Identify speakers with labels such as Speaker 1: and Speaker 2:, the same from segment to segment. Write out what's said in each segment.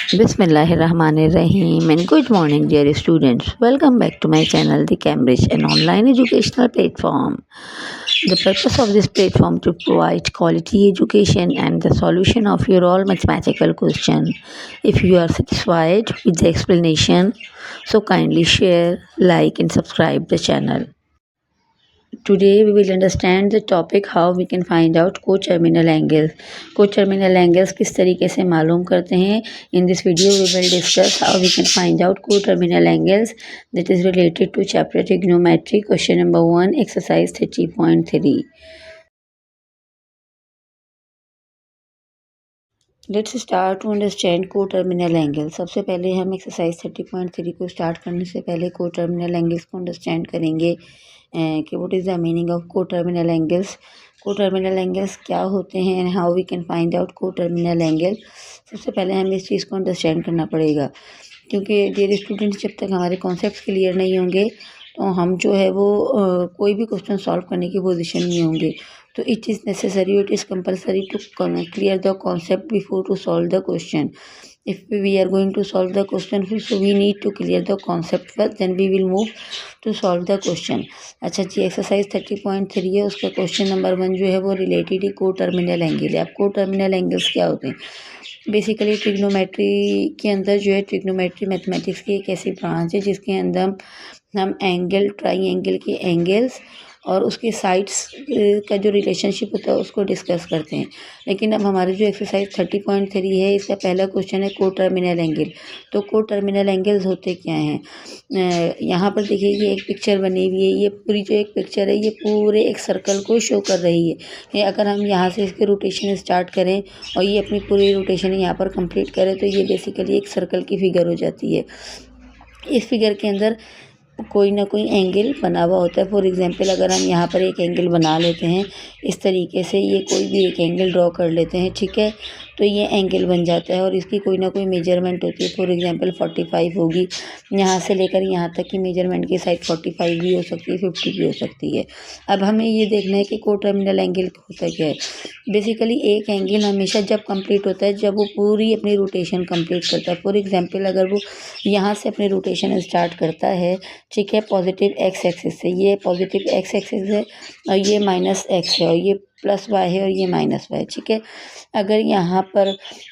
Speaker 1: Bismillahirrahmanirrahim and good morning dear students. Welcome back to my channel The Cambridge, an online educational platform. The purpose of this platform to provide quality education and the solution of your all mathematical question. If you are satisfied with the explanation, so kindly share, like and subscribe the channel. Today we will understand the topic how we can find out co-terminal angles. Co-terminal angles किस तरीके से मालूम करते हैं. In this video we will discuss how we can find out co-terminal angles that is related to chapter trigonometry. Question number 1, exercise 30.3. Let's start to understand co-terminal angles. सबसे पहले हम exercise 30.3 को स्टार्ट करने से पहले co-terminal angles को understand करेंगे कि what is the meaning of co-terminal angles. Co-terminal angles क्या होते हैं and how we can find out co-terminal angle. सबसे पहले हमें इस चीज़ को अंडरस्टैंड करना पड़ेगा, क्योंकि डियर स्टूडेंट्स जब तक हमारे कॉन्सेप्ट्स क्लियर नहीं होंगे तो हम जो है वो कोई भी क्वेश्चन सॉल्व करने की पोजीशन में होंगे. तो it is necessary, it is compulsory to clear the concept before to solve the question. If we are going to solve the question, so we need to clear the concept first, then we will move to solve the question. अच्छा जी, exercise 30.3 है, उसका question number 1 जो है वो related ही को terminal angle है. अब को टर्मिनल एंगल्स क्या होते हैं? बेसिकली ट्रिग्नोमेट्री के अंदर जो है, ट्रिग्नोमेट्री मैथमेटिक्स की एक ऐसी ब्रांच है जिसके अंदर हम एंगल, ट्राई के एंगल्स और उसके साइड्स का जो रिलेशनशिप होता है उसको डिस्कस करते हैं. लेकिन अब हमारे जो एक्सरसाइज 30.3 है, इसका पहला क्वेश्चन है को टर्मिनल एंगल. तो को टर्मिनल एंगल्स होते क्या हैं? यहाँ पर देखिए, ये एक पिक्चर बनी हुई है. ये पूरी जो एक पिक्चर है ये पूरे एक सर्कल को शो कर रही है. अगर हम यहाँ से इसके रोटेशन स्टार्ट करें और ये अपनी पूरी रोटेशन यहाँ पर कंप्लीट करें तो ये बेसिकली एक सर्कल की फिगर हो जाती है. इस फिगर के अंदर कोई ना कोई एंगल बना हुआ होता है. फॉर एग्जांपल अगर हम यहाँ पर एक एंगल बना लेते हैं इस तरीके से, ये कोई भी एक एंगल ड्रॉ कर लेते हैं, ठीक है, तो ये एंगल बन जाता है और इसकी कोई ना कोई मेजरमेंट होती है. फॉर एग्जांपल 45 होगी. यहाँ से लेकर यहाँ तक की मेजरमेंट की साइड 45 भी हो सकती है, 50 भी हो सकती है. अब हमें ये देखना है कि को टर्मिनल एंगल होता क्या है. बेसिकली एक एंगल हमेशा जब कंप्लीट होता है जब वो पूरी अपनी रोटेशन कंप्लीट करता है. फॉर एग्जांपल अगर वो यहाँ से अपनी रोटेशन स्टार्ट करता है, ठीक है, पॉजिटिव एक्स एक्सिस से, ये पॉजिटिव एक्स एक्सिस है और ये माइनस एक्स है और ये प्लस वाई है और ये माइनस वाई, ठीक है. अगर यहाँ पर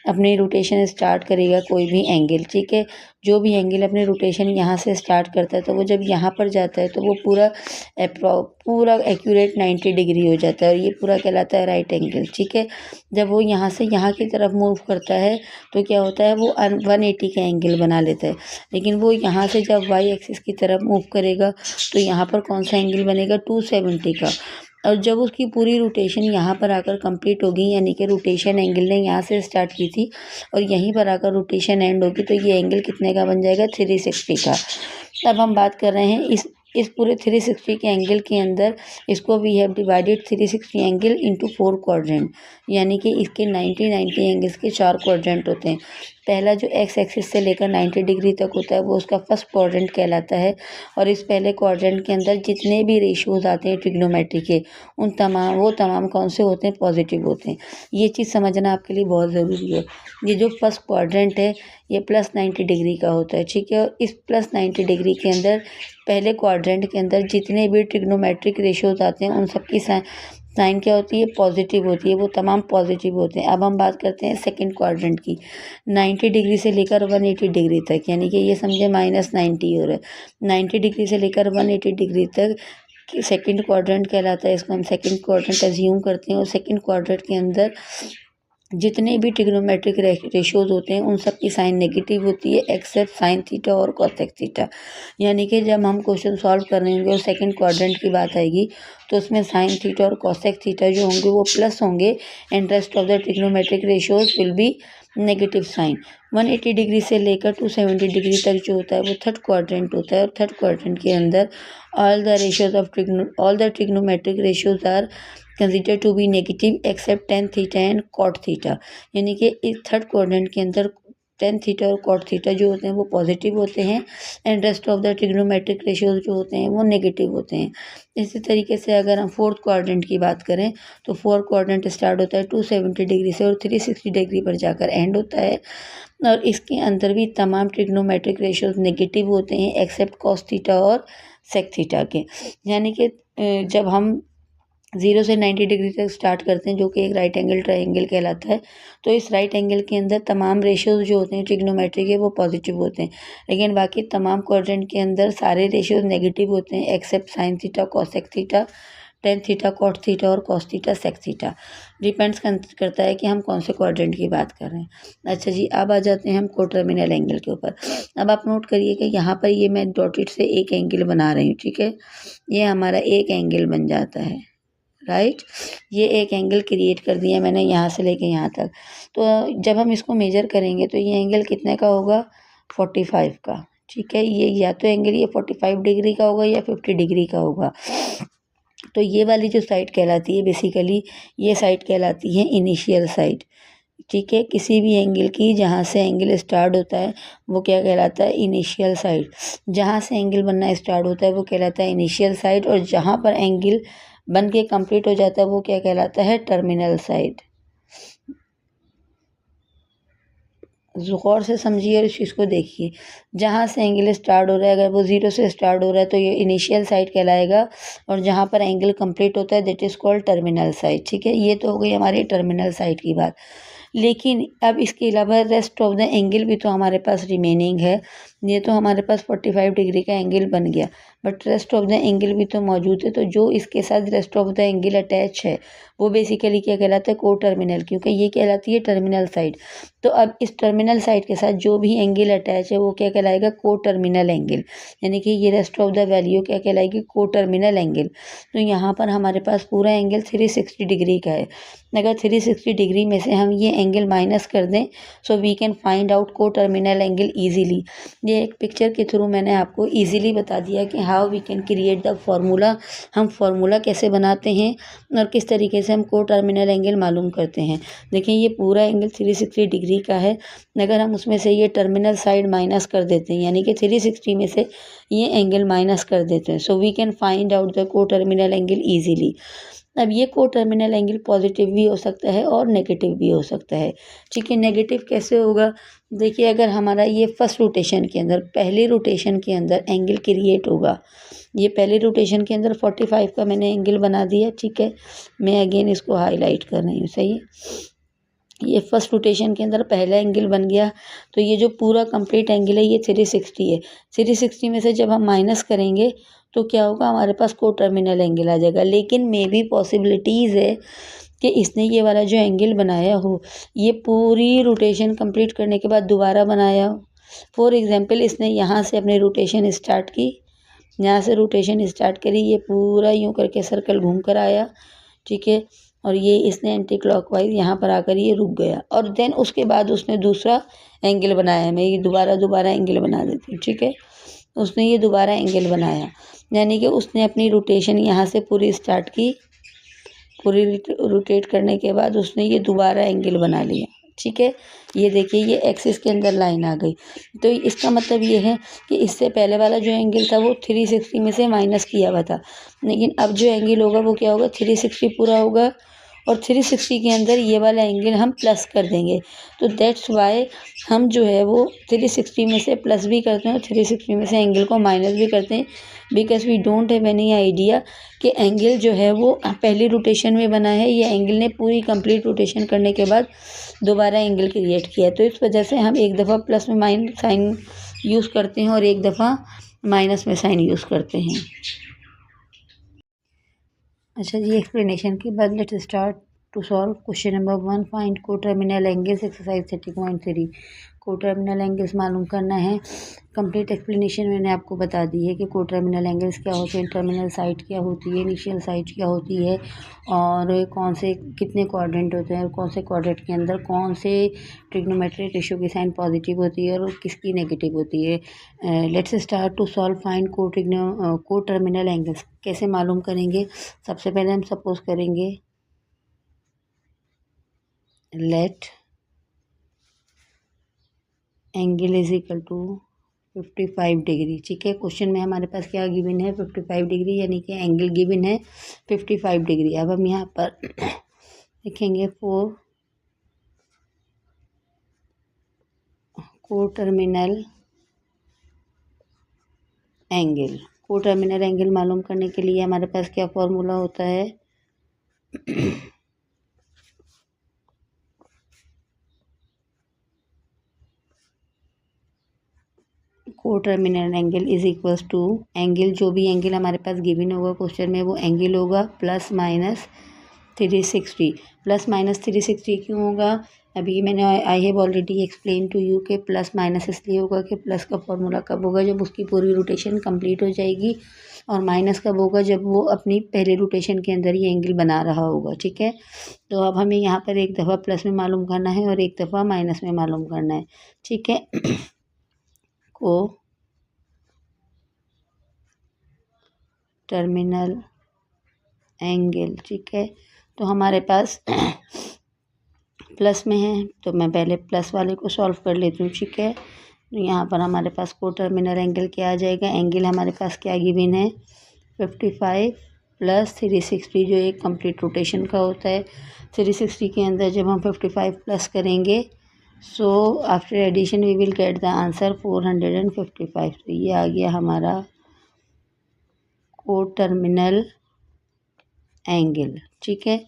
Speaker 1: अपनी रोटेशन स्टार्ट करेगा कोई भी एंगल, ठीक है, जो भी एंगल अपनी रोटेशन यहाँ से स्टार्ट करता है तो वो जब यहाँ पर जाता है तो वो पूरा एक्यूरेट 90 डिग्री हो जाता है और ये पूरा कहलाता है राइट एंगल, ठीक है. जब वो यहाँ से यहाँ की तरफ मूव करता है तो क्या होता है, वो 180 का एंगल बना लेता है. लेकिन वो यहाँ से जब वाई एक्सिस की तरफ मूव करेगा तो यहाँ पर कौन सा एंगल बनेगा, 270 का. और जब उसकी पूरी रोटेशन यहाँ पर आकर कंप्लीट होगी, यानी कि रोटेशन एंगल ने यहाँ से स्टार्ट की थी और यहीं पर आकर रोटेशन एंड होगी, तो ये एंगल कितने का बन जाएगा, 360 का. अब हम बात कर रहे हैं इस पूरे 360 के एंगल के अंदर, इसको we have divided 360 angle into 4 quadrant, यानी कि इसके 90 एंगल्स के 4 क्वाड्रेंट होते हैं. पहला जो एक्स एक्सिस से लेकर 90 डिग्री तक होता है वो उसका फर्स्ट क्वाड्रेंट कहलाता है. और इस पहले क्वाड्रेंट के अंदर जितने भी रेशियोज आते हैं ट्रिग्नोमेट्री के, वो तमाम कौन से होते हैं, पॉजिटिव होते हैं. ये चीज़ समझना आपके लिए बहुत ज़रूरी है. ये जो फर्स्ट क्वाड्रेंट है ये प्लस 90 डिग्री का होता है, ठीक है. और इस प्लस 90 डिग्री के अंदर पहले क्वाड्रेंट के अंदर जितने भी ट्रिग्नोमेट्रिक रेशियोज आते हैं उन सबकी साइन क्या होती है, पॉजिटिव होती है. वो तमाम पॉजिटिव होते हैं. अब हम बात करते हैं सेकंड क्वाड्रेंट की. 90 डिग्री से लेकर 180 डिग्री तक, यानी कि ये समझे -90 हो रहा है. 90 डिग्री से लेकर 180 डिग्री तक सेकंड क्वाड्रेंट कहलाता है. इसको हम सेकंड क्वाड्रेंट एज्यूम करते हैं. और सेकंड क्वाड्रेंट के अंदर जितने भी ट्रिग्नोमेट्रिक रेशियोज होते हैं उन सब की साइन नेगेटिव होती है एक्सेप्ट साइन थीटा और कोसेक थीटा. यानी कि जब हम क्वेश्चन सॉल्व कर रहे होंगे और सेकंड क्वाड्रेंट की बात आएगी तो उसमें साइन थीटा और कोसेक थीटा जो होंगे वो प्लस होंगे and rest of the trigonometric ratios will be negative sign. 180 degree से लेकर 270 डिग्री तक जो होता है वो थर्ड क्वाड्रेंट होता है. और थर्ड क्वाड्रेंट के अंदर all the trigonometric ratios are consider to be negative except tan theta and cot theta. यानी कि इस थर्ड क्वाड्रेंट के अंदर टेन थीटा और कॉट थीटा जो होते हैं वो पॉजिटिव होते हैं and rest of the trigonometric ratios जो होते हैं वो नेगेटिव होते हैं. इसी तरीके से अगर हम फोर्थ क्वाड्रेंट की बात करें तो फोर्थ क्वाड्रेंट स्टार्ट होता है 270 डिग्री से और 360 डिग्री पर जाकर एंड होता है. और इसके अंदर भी तमाम ट्रिग्नोमेट्रिक रेशियोज नेगेटिव होते हैं एक्सेप्ट कॉस थीटा और सेक थीटा के। यानी कि जब हम 0 से 90 डिग्री तक स्टार्ट करते हैं जो कि एक राइट एंगल ट्रायंगल कहलाता है, तो इस राइट एंगल के अंदर तमाम रेशियोज जो होते हैं ट्रिग्नोमेट्री के वो पॉजिटिव होते हैं, लेकिन बाकी तमाम क्वाड्रेंट के अंदर सारे रेशियोज नेगेटिव होते हैं except sine theta, cosec theta, tan theta, cot theta और cos theta, sec theta. Depends करता है कि हम कौन से क्वाड्रेंट की बात कर रहे हैं। अच्छा जी, अब आ जाते हैं हम कोटर्मिनल एंगल के ऊपर। अब आप नोट करिए कि यहाँ पर ये मैं डॉटेड से एक एंगल बना रही हूँ, ठीक है। ये हमारा एक एंगल बन जाता है, राइट। ये एक एंगल क्रिएट कर दिया मैंने यहाँ से लेके यहाँ तक। तो जब हम इसको मेजर करेंगे तो ये एंगल कितने का होगा, 45 का, ठीक है। ये या तो एंगल ये 45 डिग्री का होगा या 50 डिग्री का होगा। तो ये वाली जो साइड कहलाती है बेसिकली, ये साइड कहलाती है इनिशियल साइड, ठीक है। किसी भी एंगल की जहाँ से एंगल स्टार्ट होता है वो क्या कहलाता है, इनिशियल साइड। जहाँ से एंगल बनना स्टार्ट होता है वो कहलाता है इनिशियल साइड, और जहाँ पर एंगल बन के कंप्लीट हो जाता है वो क्या कहलाता है, टर्मिनल साइड। गौर से समझिए और इस चीज़ को देखिए। जहाँ से एंगल स्टार्ट हो रहा है, अगर वो 0 से स्टार्ट हो रहा है तो ये इनिशियल साइड कहलाएगा, और जहाँ पर एंगल कंप्लीट होता है that is called terminal side, ठीक है। ये तो हो गई हमारी टर्मिनल साइड की बात। लेकिन अब इसके अलावा रेस्ट ऑफ द एंगल भी तो हमारे पास रिमेनिंग है। ये तो हमारे पास 45 डिग्री का एंगल बन गया, but rest of the angle भी तो मौजूद है। तो जो इसके साथ rest of the angle attach है वो बेसिकली क्या कहलाता है, को टर्मिनल, क्योंकि ये कहलाती है टर्मिनल साइड। तो अब इस टर्मिनल साइड के साथ जो भी एंगल अटैच है वो क्या कहलाएगा, को टर्मिनल एंगल। यानी कि ये रेस्ट ऑफ द वैल्यू क्या कहलाएगी, को टर्मिनल एंगल। तो यहाँ पर हमारे पास पूरा एंगल 360 डिग्री का है। अगर 360 डिग्री में से हम ये एंगल माइनस कर दें so we can find out coterminal angle easily. ये एक पिक्चर के थ्रू मैंने आपको ईजीली बता दिया कि how we can create the formula. हम फार्मूला कैसे बनाते हैं और किस तरीके से हम को टर्मिनल एंगल मालूम करते हैं। देखिए ये पूरा एंगल 360 डिग्री का है। अगर हम उसमें से ये टर्मिनल साइड माइनस कर देते हैं, यानी कि 360 में से ये एंगल माइनस कर देते हैं, so we can find out the coterminal angle easily. अब ये को टर्मिनल एंगल पॉजिटिव भी हो सकता है और नेगेटिव भी हो सकता है, ठीक है। नेगेटिव कैसे होगा, देखिए अगर हमारा ये फर्स्ट रोटेशन के अंदर, पहले रोटेशन के अंदर एंगल क्रिएट होगा, ये पहले रोटेशन के अंदर 45 का मैंने एंगल बना दिया, ठीक है। मैं अगेन इसको हाईलाइट कर रही हूँ, सही है। ये फर्स्ट रोटेशन के अंदर पहला एंगल बन गया, तो ये जो पूरा कंप्लीट एंगल है ये 360 है। 360 में से जब हम माइनस करेंगे तो क्या होगा, हमारे पास को टर्मिनल एंगल आ जाएगा। लेकिन मे भी पॉसिबिलिटीज़ है कि इसने ये वाला जो एंगल बनाया हो ये पूरी रोटेशन कंप्लीट करने के बाद दोबारा बनाया हो। फॉर एग्जांपल इसने यहाँ से अपनी रोटेशन स्टार्ट की, यहाँ से रोटेशन स्टार्ट करी, ये पूरा यूँ करके सर्कल घूम कर आया, ठीक है। और ये इसने एंटी क्लॉकवाइज यहाँ पर आकर ये रुक गया, और देन उसके बाद उसने दूसरा एंगल बनाया। मैं ये दोबारा एंगल बना देती हूँ, ठीक है। उसने ये दोबारा एंगल बनाया, यानी कि उसने अपनी रोटेशन यहाँ से पूरी स्टार्ट की, पूरी रोटेट करने के बाद उसने ये दोबारा एंगल बना लिया, ठीक है। ये देखिए ये एक्सिस के अंदर लाइन आ गई। तो इसका मतलब ये है कि इससे पहले वाला जो एंगल था वो 360 में से माइनस किया हुआ था, लेकिन अब जो एंगल होगा वो क्या होगा, 360 पूरा होगा, और 360 के अंदर ये वाला एंगल हम प्लस कर देंगे। तो दैट्स वाई हम जो है वो 360 में से प्लस भी करते हैं और 360 में से एंगल को माइनस भी करते हैं, because we don't have any idea कि एंगल जो है वो पहली रोटेशन में बना है, ये एंगल ने पूरी कंप्लीट रोटेशन करने के बाद दोबारा एंगल क्रिएट किया। तो इस वजह से हम एक दफ़ा प्लस में माइनस साइन यूज़ करते हैं और एक दफ़ा माइनस में साइन यूज़ करते हैं। अच्छा जी, एक्सप्लेनेशन के बाद let's start to solve question number 1। Find coterminal angles, exercise 30.3। Coterminal angles मालूम करना है। कंप्लीट एक्सप्लेनेशन मैंने आपको बता दी है कि को टर्मिनल एंगल्स क्या होते हैं, टर्मिनल साइड क्या होती है, इनिशियल साइड क्या होती है, और कौन से कितने क्वाड्रेंट होते हैं, कौन से क्वाड्रेंट के अंदर कौन से ट्रिग्नोमेट्रिक रेशियो की साइन पॉजिटिव होती है और किसकी नेगेटिव होती है। Let's start to solve find coterminal angles. कैसे मालूम करेंगे, सबसे पहले हम सपोज करेंगे let angle is equal to 55 degree, ठीक है। क्वेश्चन में हमारे पास क्या गिवन है, 55 डिग्री, यानी कि एंगल गिवन है 55 डिग्री। अब हम यहाँ पर लिखेंगे को टर्मिनल एंगल। को टर्मिनल एंगल मालूम करने के लिए हमारे पास क्या फॉर्मूला होता है? Coterminal angle is equals to angle, जो भी एंगल हमारे पास गिवन होगा क्वेश्चन में वो एंगल होगा प्लस माइनस 360। प्लस माइनस 360 क्यों होगा? अभी मैंने I have already explain to you के प्लस माइनस इसलिए होगा कि प्लस का फॉर्मूला कब होगा? जब उसकी पूरी रोटेशन कंप्लीट हो जाएगी, और माइनस कब होगा? जब वो अपनी पहले रोटेशन के अंदर ही एंगल बना रहा होगा। ठीक है, तो अब हमें यहाँ पर एक दफ़ा प्लस में मालूम करना है और एक दफ़ा माइनस में मालूम करना है। ठीक है, को टर्मिनल एंगल। ठीक है, तो हमारे पास प्लस में है तो मैं पहले प्लस वाले को सॉल्व कर लेती हूँ। ठीक है, तो यहाँ पर हमारे पास को टर्मिनल एंगल क्या आ जाएगा? एंगल हमारे पास क्या गिवन है? 55 प्लस 360, जो एक कंप्लीट रोटेशन का होता है। 360 के अंदर जब हम 55 प्लस करेंगे, so after addition we will get the answer 455। तो ये आ गया हमारा को टर्मिनल एंगल। ठीक है,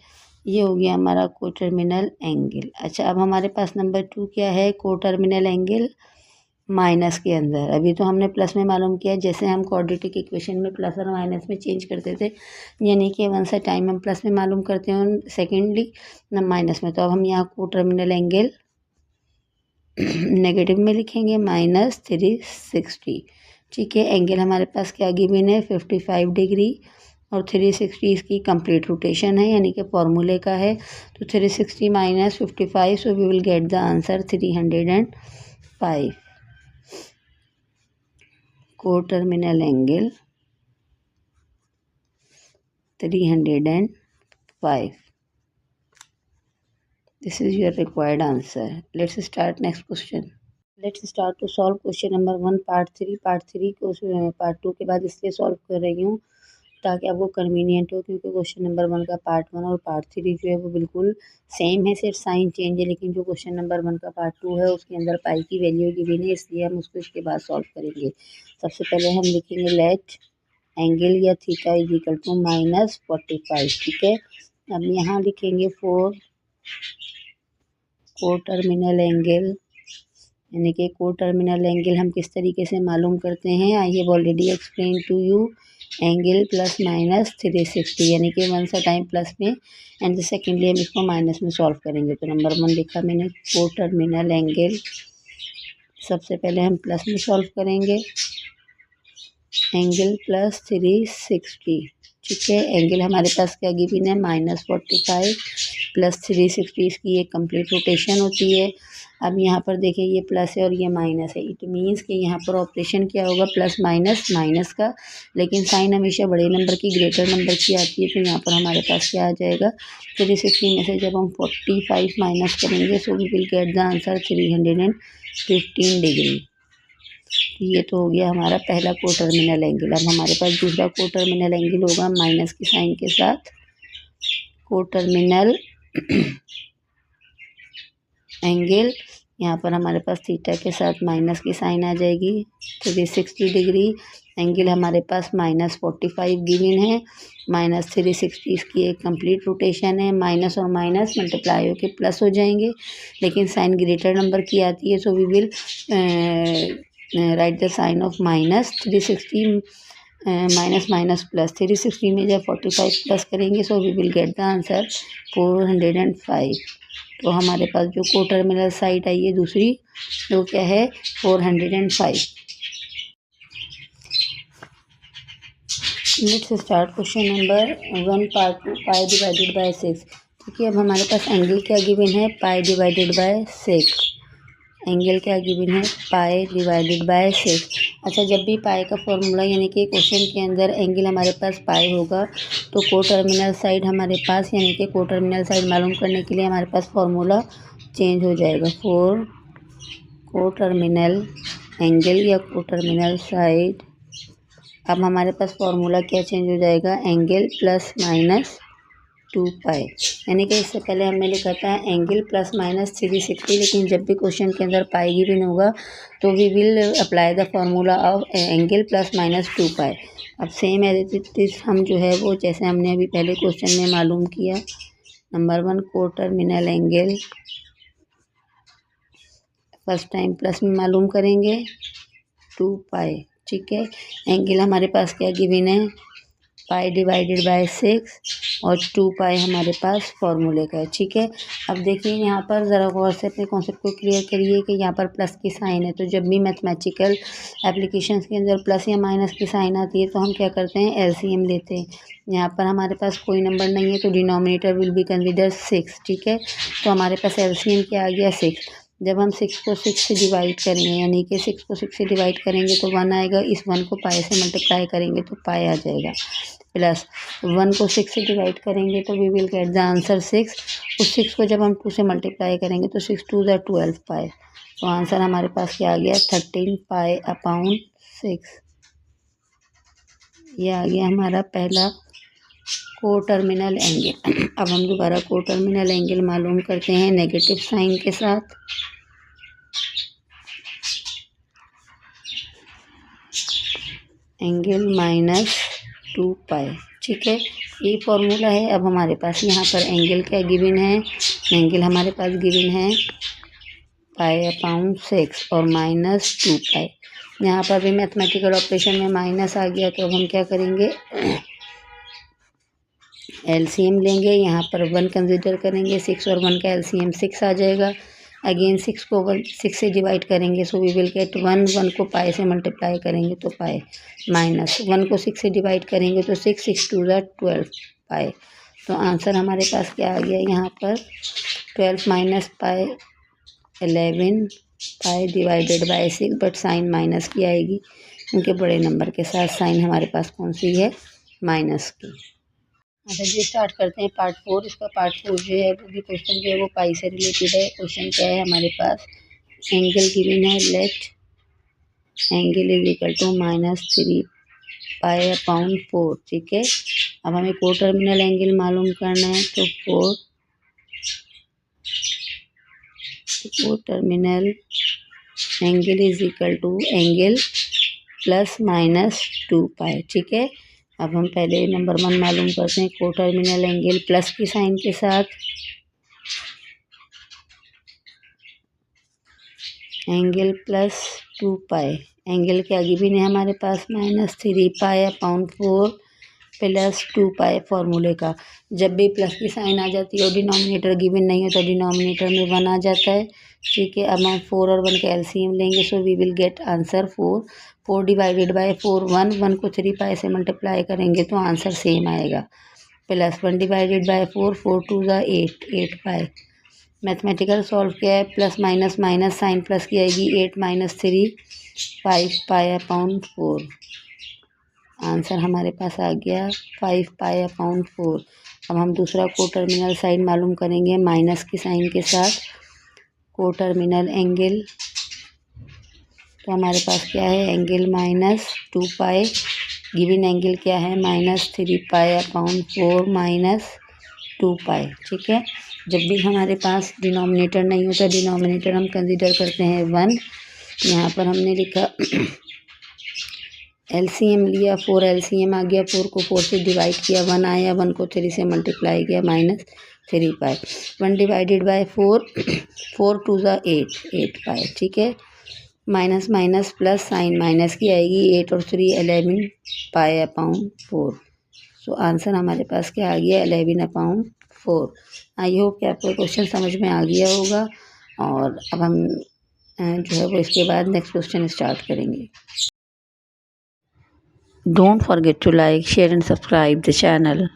Speaker 1: ये हो गया हमारा को टर्मिनल एंगल। अच्छा, अब हमारे पास नंबर 2 क्या है? को टर्मिनल एंगल माइनस के अंदर। अभी तो हमने प्लस में मालूम किया, जैसे हम क्वाड्रेटिक इक्वेशन में प्लस और माइनस में चेंज करते थे, यानी कि वन सा टाइम हम प्लस में मालूम करते हैं और सेकेंडली माइनस में। तो अब हम यहाँ को टर्मिनल एंगल नेगेटिव में लिखेंगे, माइनस 360। ठीक है, एंगल हमारे पास क्या गिवन है? 55 डिग्री, और 360 इसकी कंप्लीट रोटेशन है, यानी कि फॉर्मूले का है। तो 360 minus 55, so we will get the answer 305। Coterminal angle 305। This is your required answer. Let's start next question. Let's start to solve question number 1 part 3। Part 3 को पार्ट 2 के बाद इसलिए सॉल्व कर रही हूँ ताकि आपको कन्वीनियंट हो, क्योंकि क्वेश्चन नंबर 1 का पार्ट 1 और पार्ट 3 जो है वो बिल्कुल सेम है, सिर्फ साइन चेंज है। लेकिन जो क्वेश्चन नंबर 1 का पार्ट 2 है उसके अंदर पाई की वैल्यू गिवन है, इसलिए हम उसको इसके बाद सॉल्व करेंगे। सबसे पहले हम लिखेंगे लेट एंगल या theta is equal to minus 45। ठीक है, अब यहाँ लिखेंगे 4 को टर्मिनल एंगल, यानी कि को टर्मिनल एंगल हम किस तरीके से मालूम करते हैं? I have already explain to you. Angle plus minus 360, यानी कि वन सा टाइम प्लस में एंड सेकेंडली हम इसको माइनस में सॉल्व करेंगे। तो नंबर 1 लिखा मैंने को टर्मिनल एंगल। सबसे पहले हम प्लस में सॉल्व करेंगे, एंगल प्लस 360। ठीक है, एंगल हमारे पास क्या गिवन है? माइनस 45 प्लस 360, इसकी एक कंप्लीट रोटेशन होती है। अब यहाँ पर देखिए ये प्लस है और ये माइनस है, इट मीन्स कि यहाँ पर ऑपरेशन क्या होगा? प्लस माइनस माइनस का, लेकिन साइन हमेशा बड़े नंबर की ग्रेटर नंबर की आती है। तो यहाँ पर हमारे पास क्या आ जाएगा? 360 में से जब हम 45 माइनस करेंगे, so we will get the answer 315 degree. ये तो हो गया हमारा पहला को टर्मिनल एंगल। अब हमारे पास दूसरा को टर्मिनल एंगल होगा माइनस की साइन के साथ। को टर्मिनल एंगल, यहाँ पर हमारे पास थीटा के साथ माइनस की साइन आ जाएगी, 360 डिग्री। एंगल हमारे पास माइनस 45 गिवन है, माइनस 360 इसकी एक कंप्लीट रोटेशन है। माइनस और माइनस मल्टीप्लाई होकर प्लस हो जाएंगे, लेकिन साइन ग्रेटर नंबर की आती है, so we will write the sign of minus. 360 minus minus plus, 360 में जब 45 प्लस करेंगे, so we will get the answer 405। तो हमारे पास जो को टर्मिनल साइड आई है दूसरी, वो क्या है? 405। Let's start question number 1 part 2 pi divided by 6। ठीक है, अब हमारे पास एंगल क्या गिवन है? पाई डिवाइडेड बाय 6। एंगल क्या गिवन है? पाई डिवाइडेड बाय 6। अच्छा, जब भी पाई का फॉर्मूला, यानी कि क्वेश्चन के अंदर एंगल हमारे पास पाई होगा, तो को टर्मिनल साइड हमारे पास, यानी कि को टर्मिनल साइड मालूम करने के लिए हमारे पास फॉर्मूला चेंज हो जाएगा। 4 को टर्मिनल एंगल या को टर्मिनल साइड, अब हमारे पास फॉर्मूला क्या चेंज हो जाएगा? एंगल प्लस माइनस 2 पाई, यानी कि इससे पहले हमने लिखा था एंगल प्लस माइनस 360, लेकिन जब भी क्वेश्चन के अंदर पाई गिवन होगा तो we will apply the formula of angle plus minus 2 pi. अब सेम एज इट इज हम जो है वो जैसे हमने अभी पहले क्वेश्चन में मालूम किया, number 1 coterminal angle first time plus में मालूम करेंगे 2 पाई, ठीक है। एंगल हमारे पास क्या गिवन है, पाई डिवाइडेड बाय 6 और 2 पाई हमारे पास फॉर्मूले का है, ठीक है। अब देखिए यहाँ पर ज़रा गौर से अपने कॉन्सेप्ट को क्लियर करिए कि यहाँ पर प्लस की साइन है, तो जब भी मैथमेटिकल एप्लीकेशंस के अंदर प्लस या माइनस की साइन आती है तो हम क्या करते हैं, एलसीएम लेते हैं। यहाँ पर हमारे पास कोई नंबर नहीं है तो डिनोमिनेटर विल बी कंसिडर 6, ठीक है। तो हमारे पास एलसीएम क्या आ गया, 6। जब हम 6 को 6 से डिवाइड करेंगे, यानी कि 6 को 6 से डिवाइड करेंगे तो 1 आएगा, इस 1 को पाई से मल्टीप्लाई करेंगे तो पाई आ जाएगा, प्लस 1 को 6 से डिवाइड करेंगे तो we will get the answer 6। उस 6 को जब हम 2 से मल्टीप्लाई करेंगे तो 6 2 ज़ा 12 पाई, तो आंसर हमारे पास क्या आ गया, 13 पाई अपॉन 6। ये आ गया हमारा पहला कोटर्मिनल एंगल। अब हम दोबारा कोटर्मिनल एंगल मालूम करते हैं नेगेटिव साइन के साथ। एंगल माइनस 2 पाई, ठीक है, ये फॉर्मूला है। अब हमारे पास यहाँ पर एंगल क्या गिवन है, एंगल हमारे पास गिवन है पाई अपॉन 6 और माइनस 2 पाई। यहाँ पर भी मैथमेटिकल ऑपरेशन में माइनस आ गया तो अब हम क्या करेंगे, एलसीएम लेंगे, यहाँ पर 1 कंसिडर करेंगे, 6 और 1 का एलसीएम 6 आ जाएगा। अगेन 6 को 6 से डिवाइड करेंगे सो वी विल गेट 1, 1 को पाई से मल्टीप्लाई करेंगे तो पाई, माइनस 1 को 6 से डिवाइड करेंगे तो 6, 6 2 ज़ा 12 पाई। तो आंसर हमारे पास क्या आ गया यहाँ पर, 12 minus pi 11 pi divided by 6, but sign minus की आएगी क्योंकि बड़े नंबर के साथ साइन हमारे पास कौन सी है, माइनस की। अच्छा जी, स्टार्ट करते हैं पार्ट 4। इसका पार्ट 4 जो है वो भी क्वेश्चन जो है वो पाई से रिलेटेड है। क्वेश्चन क्या है हमारे पास, एंगल गिवन है, let angle is equal to -3 pi upon 4, ठीक है। अब हमें कोटर्मिनल एंगल मालूम करना है तो coterminal angle is equal to angle plus minus 2 pi, ठीक है। अब हम पहले नंबर 1 मालूम करते हैं, कोटर्मिनल एंगल प्लस की साइन के साथ, एंगल प्लस 2 पाई। एंगल क्या गिवन है हमारे पास, -3 पाई अपॉन 4 प्लस 2 पाई फॉर्मूले का। जब भी प्लस की साइन आ जाती है और डिनोमिनेटर गिवन नहीं होता, डिनोमिनेटर में 1 आ जाता है, ठीक है। अब हम 4 और 1 का एलसीएम लेंगे so we will get answer 4। 4 divided by 4 1, 1 को 3 पाई से मल्टीप्लाई करेंगे तो आंसर सेम आएगा, प्लस 1 डिवाइडेड बाय 4, 4 2 ज़ा 8 पाई। मैथमेटिकल सॉल्व किया है, plus minus minus sign plus की आएगी, 8 माइनस 3 5 पाई अपॉन 4। आंसर हमारे पास आ गया 5 पाई अपॉन 4। अब हम दूसरा कोटर्मिनल साइन मालूम करेंगे माइनस की साइन के साथ, कोटर्मिनल एंगल, तो हमारे पास क्या है, एंगल -2 पाई, गिवन एंगल क्या है, -3 पाई अपॉन 4 माइनस 2 पाई, ठीक है। जब भी हमारे पास डिनोमिनेटर नहीं होता, डिनोमिनेटर हम कंसीडर करते हैं 1। यहाँ पर हमने लिखा एलसीएम लिया, 4 एलसीएम आ गया, 4 को 4 से डिवाइड किया, 1 आया, 1 को 3 से मल्टीप्लाई किया, -3 पाई। 1 डिवाइडेड बाय 4, 4 2 ज़ा 8 पाई, ठीक है। Minus minus plus sign minus की आएगी, 8 और 3 11 पाई अपॉन 4। सो आंसर हमारे पास क्या आ गया, 11 अपॉन 4। आई होप कि आपको क्वेश्चन समझ में आ गया होगा। और अब हम जो है वो इसके बाद नेक्स्ट क्वेश्चन स्टार्ट करेंगे। Don't forget to like, share and subscribe the channel.